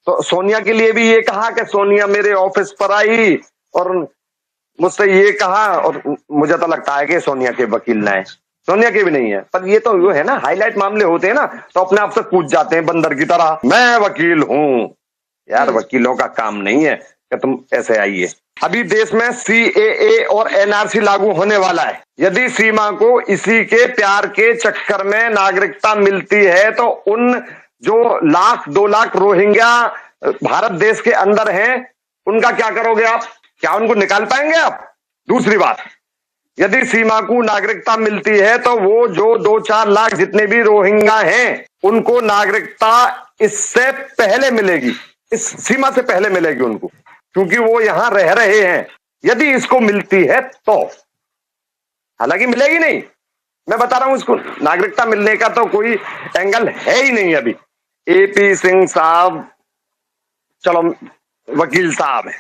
तो सोनिया के लिए भी ये कहा कि सोनिया मेरे ऑफिस पर आई और मुझसे ये कहा, और मुझे तो लगता है कि सोनिया के वकील ना है, सोनिया के भी नहीं है। पर ये तो वो है ना, हाईलाइट मामले होते हैं ना तो अपने आप से कूद जाते हैं बंदर की तरह, मैं वकील हूं। यार वकीलों का काम नहीं है कि तुम ऐसे आइए। अभी देश में CAA और NRC लागू होने वाला है। यदि सीमा को इसी के प्यार के चक्कर में नागरिकता मिलती है तो उन जो 1-2 लाख रोहिंग्या भारत देश के अंदर हैं, उनका क्या करोगे आप? क्या उनको निकाल पाएंगे आप? दूसरी बात, यदि सीमा को नागरिकता मिलती है तो वो जो 2-4 लाख जितने भी रोहिंग्या हैं, उनको नागरिकता इससे पहले मिलेगी, इस सीमा से पहले मिलेगी उनको, क्योंकि वो यहां रह रहे हैं। यदि इसको मिलती है तो, हालांकि मिलेगी नहीं, मैं बता रहा हूं, इसको नागरिकता मिलने का तो कोई एंगल है ही नहीं अभी। AP सिंह साहब चलो वकील साहब है,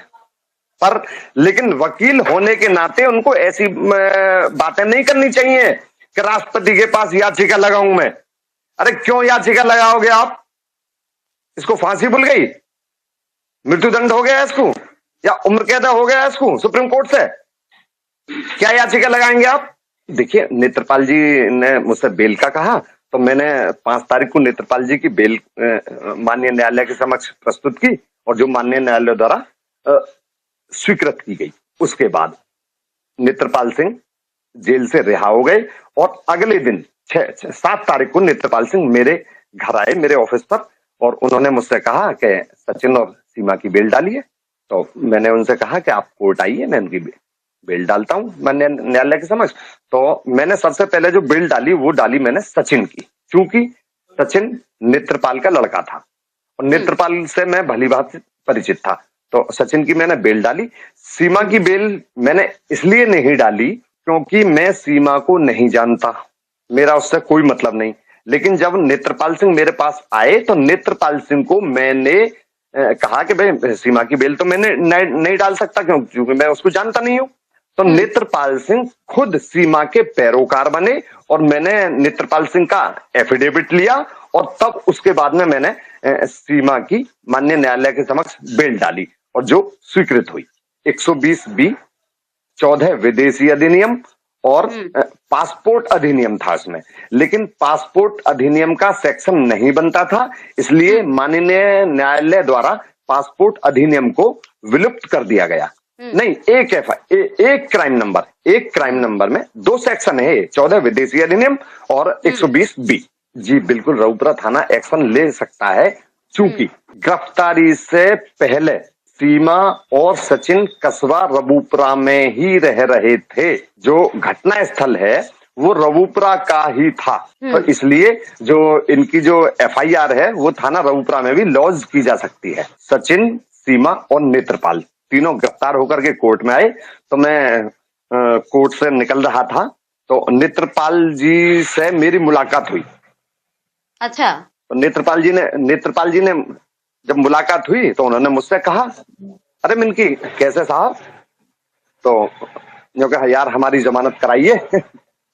पर लेकिन वकील होने के नाते उनको ऐसी बातें नहीं करनी चाहिए कि राष्ट्रपति के पास याचिका लगाऊं मैं। अरे क्यों याचिका लगाओगे आप? इसको फांसी भूल गई, मृत्युदंड हो गया इसको, या उम्र कैद हो गया इसको सुप्रीम कोर्ट से, क्या याचिका लगाएंगे आप? देखिए, नेत्रपाल जी ने मुझसे बेल का कहा तो मैंने 5 तारीख को नेत्रपाल जी की बेल माननीय न्यायालय के समक्ष प्रस्तुत की, और जो माननीय न्यायालय द्वारा स्वीकृत की गई। उसके बाद नेत्रपाल सिंह जेल से रिहा हो गए, और अगले दिन 7 तारीख को नेत्रपाल सिंह मेरे घर आए, मेरे ऑफिस पर, और उन्होंने मुझसे कहा कि सचिन और सीमा की बेल डाली है। तो मैंने उनसे कहा कि आप कोर्ट आइए, मैं उनकी बेल डालता हूं माननीय न्यायालय के समक्ष। तो मैंने सबसे पहले जो बेल डाली वो डाली मैंने सचिन की, क्योंकि सचिन नेत्रपाल का लड़का था और नेत्रपाल से मैं भली बात परिचित था, तो सचिन की मैंने बेल डाली। सीमा की बेल मैंने इसलिए नहीं डाली क्योंकि मैं सीमा को नहीं जानता, मेरा उससे कोई मतलब नहीं। लेकिन जब नेत्रपाल सिंह मेरे पास आए तो नेत्रपाल सिंह को मैंने कहा कि भाई सीमा की बेल तो मैंने नहीं डाल सकता, क्योंकि मैं उसको जानता नहीं हूं। तो नेत्रपाल सिंह खुद सीमा के पैरोकार बने, और मैंने नेत्रपाल सिंह का एफिडेविट लिया, और तब उसके बाद में मैंने सीमा की माननीय न्यायालय के समक्ष बेल डाली, और जो स्वीकृत हुई। 120B 14 विदेशी अधिनियम और पासपोर्ट अधिनियम था उसमें, लेकिन पासपोर्ट अधिनियम का सेक्शन नहीं बनता था, इसलिए माननीय न्यायालय द्वारा पासपोर्ट अधिनियम को विलुप्त कर दिया गया। नहीं, एक क्राइम नंबर में 2 सेक्शन है, 14 विदेशी अधिनियम और 120B। जी बिल्कुल, रऊपुरा थाना एक्शन ले सकता है, क्योंकि गिरफ्तारी से पहले सीमा और सचिन कस्बा रबूपुरा में ही रह रहे थे। जो घटना स्थल है वो रबूपुरा का ही था, तो इसलिए जो इनकी जो FIR है वो थाना रबूपुरा में भी लॉन्च की जा सकती है। सचिन, सीमा और नेत्रपाल तीनों गिरफ्तार होकर के कोर्ट में आए, तो मैं कोर्ट से निकल रहा था तो नेत्रपाल जी से मेरी मुलाकात हुई। अच्छा। तो नेत्रपाल जी ने जब मुलाकात हुई तो उन्होंने मुझसे कहा, अरे मिनकी कैसे साहब? तो जो कहा, यार हमारी जमानत कराइए।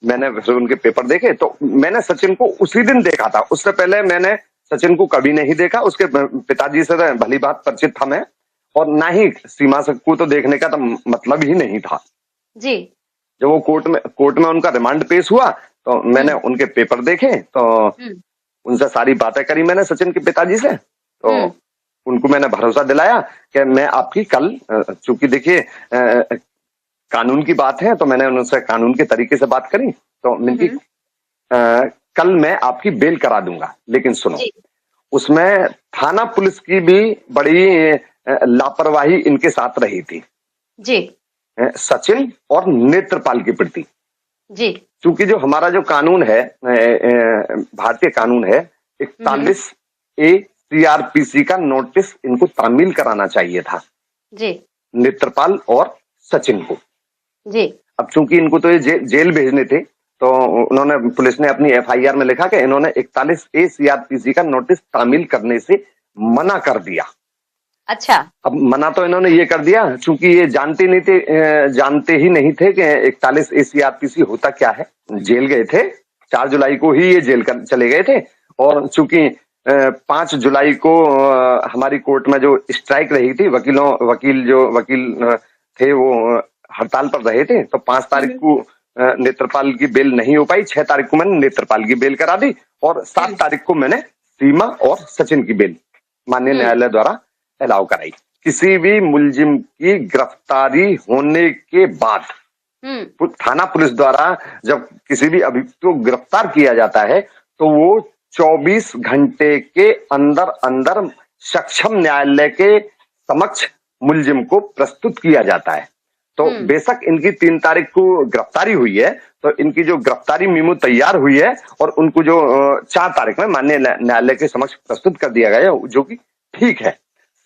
मैंने फिर उनके पेपर देखे, तो मैंने सचिन को उसी दिन देखा था, उससे पहले मैंने सचिन को कभी नहीं देखा। उसके पिताजी से भली बात परिचित था मैं, और ना ही सीमा को तो देखने का तो मतलब ही नहीं था जी। जब वो कोर्ट में उनका रिमांड पेश हुआ तो मैंने उनके पेपर देखे, तो उनसे सारी बातें करी मैंने सचिन के पिताजी से। तो उनको मैंने भरोसा दिलाया कि मैं आपकी कल, चूंकि देखिए कानून की बात है, तो मैंने उनसे कानून के तरीके से बात करी, तो मिनकी कल मैं आपकी बेल करा दूंगा। लेकिन सुनो, उसमें थाना पुलिस की भी बड़ी लापरवाही इनके साथ रही थी जी, सचिन और नेत्रपाल के प्रति जी। क्योंकि जो हमारा जो कानून है, भारतीय कानून है, 41A CRPC का नोटिस इनको तामील कराना चाहिए था जी, नेत्रपाल और सचिन को जी। अब चूंकि इनको तो ये जेल भेजने थे, तो उन्होंने, पुलिस ने अपनी FIR में लिखा कि इन्होंने 41A CRPC का नोटिस तामील करने से मना कर दिया। अच्छा। अब मना तो इन्होंने ये कर दिया क्योंकि ये जानते ही नहीं थे कि 41A CRPC होता क्या है। जेल गए थे, 4 जुलाई को ही ये जेल चले गए थे, और चूंकि 5 जुलाई को हमारी कोर्ट में जो स्ट्राइक रही थी, वकील थे वो हड़ताल पर रहे थे, तो 5 तारीख को नेत्रपाल की बेल नहीं हो पाई। 6 तारीख को मैंने नेत्रपाल की बेल करा दी और 7 तारीख को मैंने सीमा और सचिन की बेल माननीय न्यायालय द्वारा अलाउ कराई। किसी भी मुलजिम की गिरफ्तारी होने के बाद थाना पुलिस द्वारा जब किसी भी अभियुक्त को गिरफ्तार किया जाता है तो वो 24 घंटे के अंदर अंदर सक्षम न्यायालय के समक्ष मुलजिम को प्रस्तुत किया जाता है। तो बेशक इनकी 3 तारीख को गिरफ्तारी हुई है, तो इनकी जो गिरफ्तारी मीमो तैयार हुई है और उनको जो 4 तारीख में माननीय न्यायालय के समक्ष प्रस्तुत कर दिया गया है, जो कि ठीक है।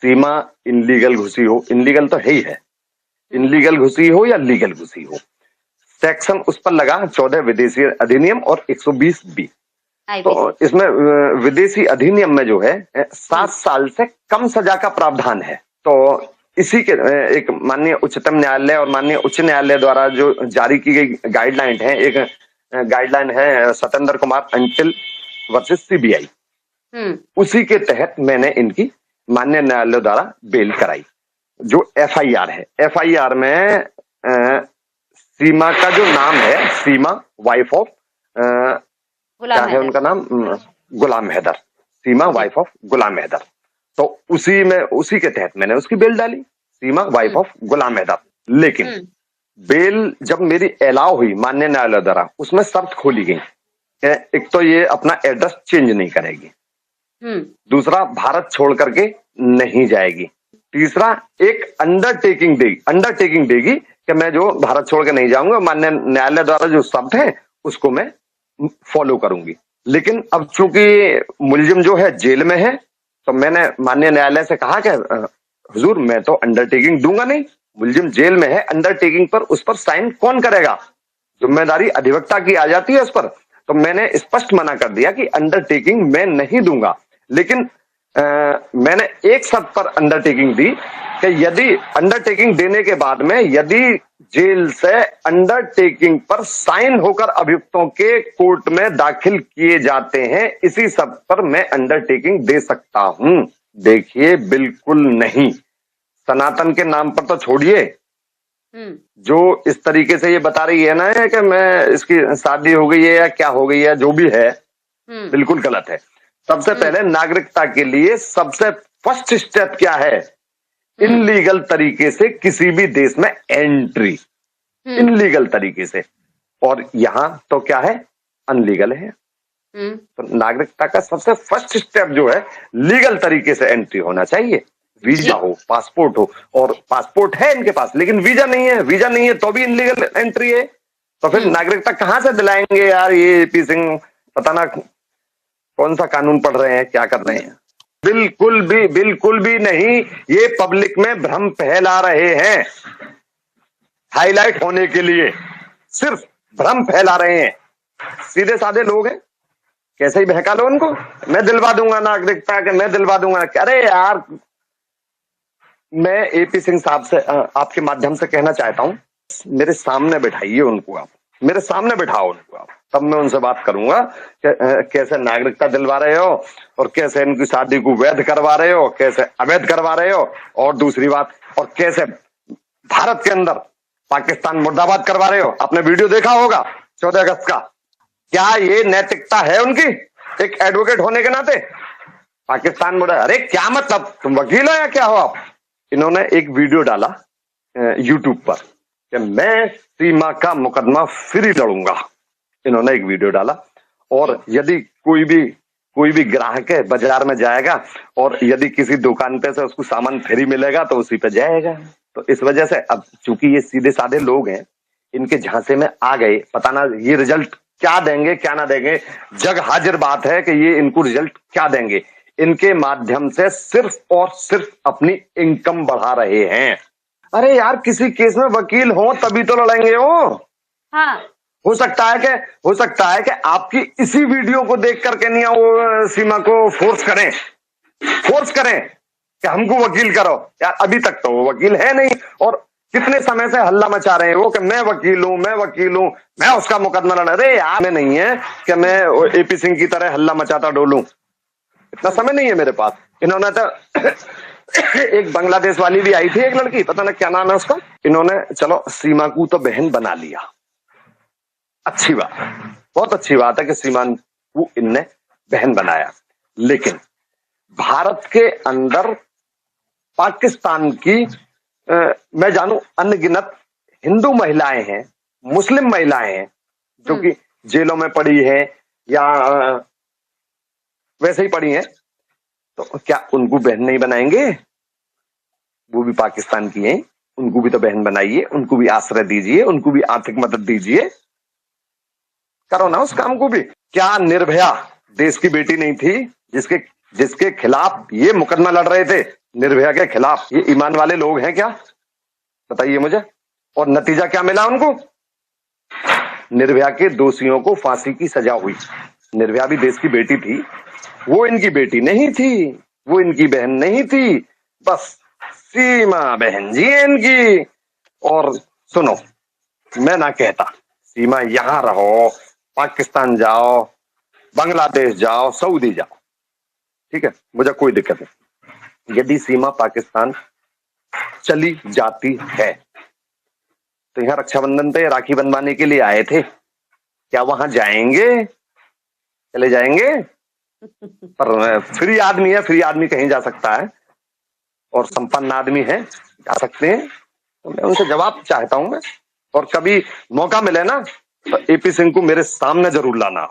सीमा इनलीगल घुसी हो, इनलीगल तो है ही है, इनलीगल घुसी हो या लीगल घुसी हो, सेक्शन उस पर लगा 14 विदेशी अधिनियम और 120 बी। तो इसमें विदेशी अधिनियम में जो है 7 साल से कम सजा का प्रावधान है। तो इसी के एक माननीय उच्चतम न्यायालय और माननीय उच्च न्यायालय द्वारा जो जारी की गई गाइडलाइन है, एक गाइडलाइन है Satyendra Kumar until versus CBI, उसी के तहत मैंने इनकी माननीय न्यायालय द्वारा बेल कराई। जो एफआईआर है, एफआईआर में सीमा का जो नाम है, सीमा वाइफ ऑफ क्या है उनका नाम, गुलाम हैदर, सीमा वाइफ ऑफ गुलाम हैदर। तो उसी के तहत मैंने उसकी बेल डाली, सीमा वाइफ ऑफ गुलाम हैदर। लेकिन बेल जब मेरी अलाउ हुई माननीय न्यायालय द्वारा, उसमें शर्त खोली गई, एक तो ये अपना एड्रेस चेंज नहीं करेगी, दूसरा भारत छोड़ करके नहीं जाएगी, तीसरा एक अंडरटेकिंग देगी कि मैं जो भारत छोड़ के नहीं जाऊंगा, माननीय न्यायालय द्वारा जो शब्द है उसको मैं फॉलो करूंगी। लेकिन अब चूंकि मुलजिम जो है जेल में है, तो मैंने माननीय न्यायालय से कहा कि हुजूर मैं तो अंडरटेकिंग दूंगा नहीं, मुलजिम जेल में है, अंडरटेकिंग पर उस पर साइन कौन करेगा, जिम्मेदारी अधिवक्ता की आ जाती है उस पर। तो मैंने स्पष्ट मना कर दिया कि अंडरटेकिंग मैं नहीं दूंगा। लेकिन मैंने एक शर्त पर अंडरटेकिंग दी कि यदि अंडरटेकिंग देने के बाद में यदि जेल से अंडरटेकिंग पर साइन होकर अभियुक्तों के कोर्ट में दाखिल किए जाते हैं, इसी शर्त पर मैं अंडरटेकिंग दे सकता हूं। देखिए बिल्कुल नहीं, सनातन के नाम पर तो छोड़िए, जो इस तरीके से ये बता रही है ना कि मैं इसकी शादी हो गई है या क्या हो गई है, जो भी है बिल्कुल गलत है। सबसे पहले नागरिकता के लिए सबसे फर्स्ट स्टेप क्या है, इनलीगल तरीके से किसी भी देश में एंट्री, इनलीगल तरीके से, और यहां तो क्या है, अनलीगल है। तो नागरिकता का सबसे फर्स्ट स्टेप जो है लीगल तरीके से एंट्री होना चाहिए, वीजा हो, पासपोर्ट हो, और पासपोर्ट है इनके पास लेकिन वीजा नहीं है, वीजा नहीं है तो भी इनलीगल एंट्री है। तो फिर नागरिकता कहां से दिलाएंगे यार, ये एपी सिंह पता ना कौन सा कानून पढ़ रहे हैं, क्या कर रहे हैं। बिल्कुल भी नहीं, ये पब्लिक में भ्रम फैला रहे हैं, हाईलाइट होने के लिए सिर्फ भ्रम फैला रहे हैं। सीधे साधे लोग हैं, कैसे ही बहका लो उनको, मैं दिलवा दूंगा नागरिकता के, मैं दिलवा दूंगा। अरे यार, मैं एपी सिंह साहब से आपके माध्यम से कहना चाहता हूं, मेरे सामने बैठाइए उनको, आप मेरे सामने बैठाओ उनको आप, तब मैं उनसे बात करूंगा कि कैसे नागरिकता दिलवा रहे हो और कैसे इनकी शादी को वैध करवा रहे हो, कैसे अवैध करवा रहे हो, और दूसरी बात, और कैसे भारत के अंदर पाकिस्तान मुर्दाबाद करवा रहे हो। आपने वीडियो देखा होगा 14 अगस्त का, क्या ये नैतिकता है उनकी एक एडवोकेट होने के नाते? पाकिस्तान मुर्दाबाद, अरे क्या मतलब, तुम वकील हो या क्या हो आप? इन्होंने एक वीडियो डाला यूट्यूब पर कि मैं सीमा का मुकदमा फ्री लड़ूंगा, इन्होंने एक वीडियो डाला। और यदि कोई भी ग्राहक है बाजार में जाएगा और यदि किसी दुकान पे से उसको सामान फ्री मिलेगा तो उसी पे जाएगा। तो इस वजह से अब चूंकि ये सीधे साधे लोग हैं, इनके झांसे में आ गए, पता ना ये रिजल्ट क्या देंगे क्या ना देंगे, जग हाजिर बात है कि ये इनको रिजल्ट क्या देंगे। इनके माध्यम से सिर्फ और सिर्फ अपनी इनकम बढ़ा रहे हैं। अरे यार, किसी केस में वकील हो तभी तो लड़ेंगे हो। हाँ। हो सकता है कि आपकी इसी वीडियो को देख करके नहीं वो सीमा को फोर्स करें कि हमको वकील करो। यार अभी तक तो वो वकील है नहीं, और कितने समय से हल्ला मचा रहे हैं वो कि मैं वकील हूं, मैं उसका मुकदमा लड़। अरे यार, में नहीं है कि मैं एपी सिंह की तरह हल्ला मचाता डोलूं। ना समय नहीं है मेरे पास। इन्होंने तो एक बांग्लादेश वाली भी आई थी, एक लड़की, पता ना क्या नाम है उसका, इन्होंने चलो सीमा को तो बहन बना लिया, अच्छी बात, बहुत अच्छी बात है कि सीमा को इनने बहन बनाया। लेकिन भारत के अंदर पाकिस्तान की मैं जानू अनगिनत हिंदू महिलाएं हैं, मुस्लिम महिलाएं हैं जो कि जेलों में पड़ी है या वैसे ही पड़ी हैं, तो क्या उनको बहन नहीं बनाएंगे? वो भी पाकिस्तान की हैं, उनको भी तो बहन बनाइए, उनको भी आश्रय दीजिए, उनको भी आर्थिक मदद दीजिए, करो ना उस काम को भी। क्या निर्भया देश की बेटी नहीं थी जिसके जिसके खिलाफ ये मुकदमा लड़ रहे थे, निर्भया के खिलाफ? ये ईमान वाले लोग हैं क्या, बताइए मुझे। और नतीजा क्या मिला उनको? निर्भया के दोषियों को फांसी की सजा हुई। निर्भया भी देश की बेटी थी, वो इनकी बेटी नहीं थी, वो इनकी बहन नहीं थी, बस सीमा बहन जी है इनकी। और सुनो, मैं ना कहता सीमा यहां रहो, पाकिस्तान जाओ, बांग्लादेश जाओ, सऊदी जाओ, ठीक है, मुझे कोई दिक्कत नहीं। यदि सीमा पाकिस्तान चली जाती है तो यहाँ रक्षाबंधन पे राखी बंधवाने के लिए आए थे, क्या वहां जाएंगे? चले जाएंगे? पर फ्री आदमी है, फ्री आदमी कहीं जा सकता है, और संपन्न आदमी है, जा सकते हैं। तो मैं उनसे जवाब चाहता हूं मैं, और कभी मौका मिले ना तो एपी सिंह को मेरे सामने जरूर लाना।